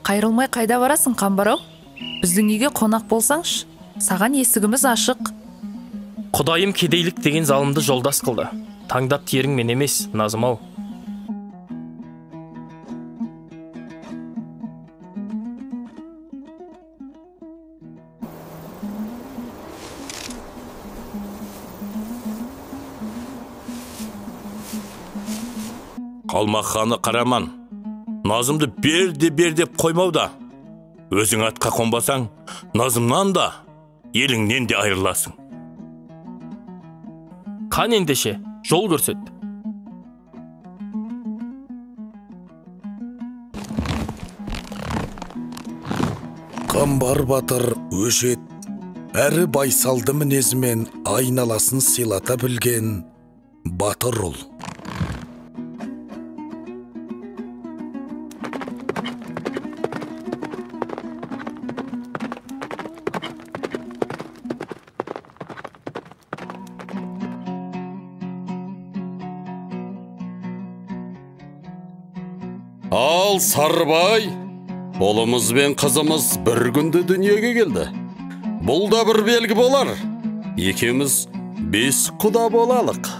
Қайрылмай қайда барасың, Қамбарау? Біздің үйге қонақ болсаңшы, саған есігіміз ашық. Құдайым кедейлік деген залымды жолдас қылды. Таңдап теріңмен емес, Назым-ау. Қалмақханы Қараман, Назымды бер деп қоймауда. Өзің атқа қонбасаң, Назымнан да, еліңнен де айырыласың. Қан ендеше, жол көрсет. Қамбар батыр өжет, әрі байсалды мінезімен айналасын сыйлата білген батыр ұл. Ал Сарыбай, ұлымыз бен қызымыз бір күнде дүниеге келді. Бұл да бір белгі болар. Екеміз 5 құда болалық.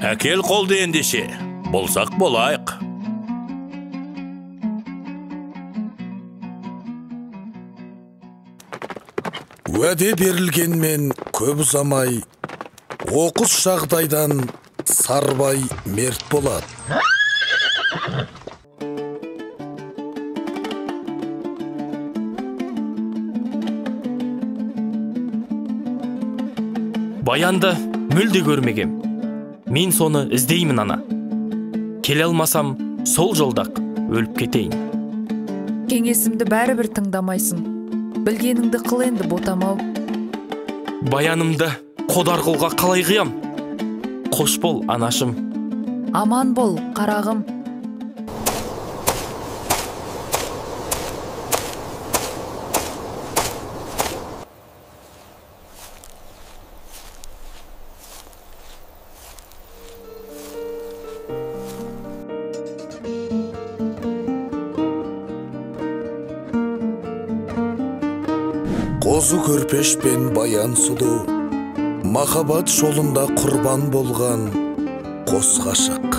Әкел қолды ендеше, болсақ болайық. Уәде берілгенмен көп ұзамай, оқыс жағдайдан Сарыбай мерт болады. Баянды мүлде көрмегем. Мен соны іздеймін, ана. Келе алмасам, сол жолдақ өліп кетейін. Кеңесімді бәрібір тыңдамайсың. Білгеніңді қыл енді, Ботам-ау. Баянымды қодар қылға қалай қиям? Қош бол, анашым. Аман бол, қарағым. Қозы көрпеш пен баян сұлу, махаббат жолында құрбан болған қос ғашық.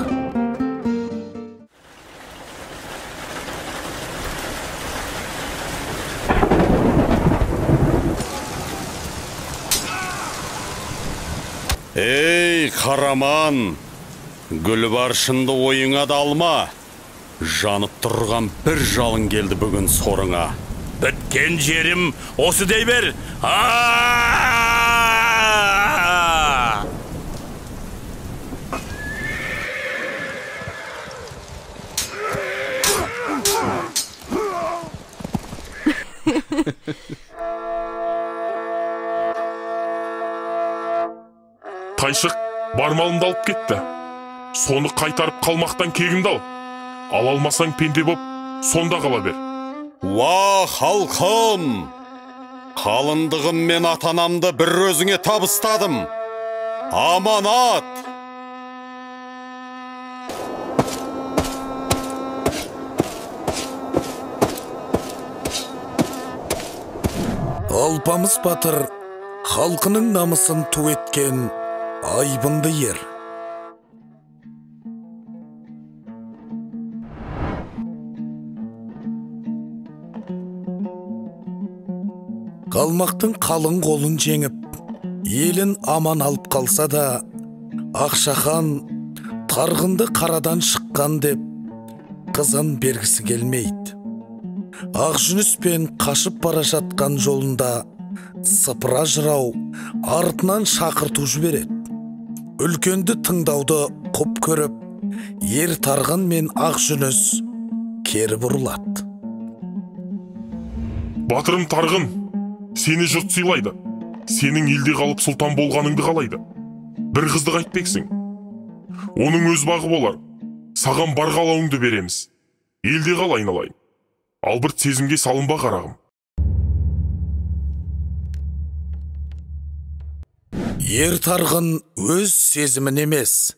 Ей, Қараман, Гүлбаршынды ойыңа да алма. Жанып тұрған бір жалын келді бүгін сорыңа. Біткен жерім осы дей бер. Тайшық бар малымды алып кетті. Соны қайтарып қалмақтан кегімді ал. Ала алмасаң пенде боп, сонда қала бер. Уа халқым! Қалындығым мен атанамды бір өзіңе табыстадым. Аманат! Алпамыс батыр халқының намысын ту еткен айбынды ер. Қалмақтың қалың қолын жеңіп, елін аман алып қалса да, Ақшахан тарғынды қарадан шыққан деп қызын бергісі келмейді. Ақжүніспен қашып бара жатқан жолында сыпыра жырау артынан шақырту жібереді. Үлкенді тыңдауды құп көріп, ер тарғын мен Ақжүніс кері бұрылады. Батырым Тарғын, сені жұрт сыйлайды. Сенің елде қалып сұлтан болғаныңды қалайды. Бір қызды қайтпексің. Оның өз бағы болар. Саған бар қалауыңды береміз. Елде қал айналайын. Албырт сезімге салынба, қарағым. Ер Тарғын өз сезімін емес,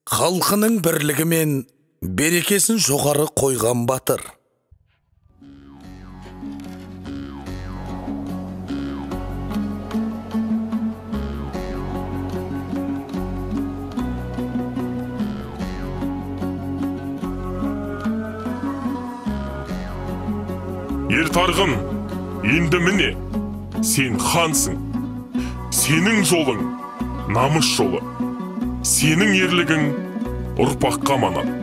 халқының бірлігі мен берекесін жоғары қойған батыр. Ертарғын, енді міне, сен хансың. Сенің жолың намыс жолы. Сенің ерлігің ұрпаққа аманат.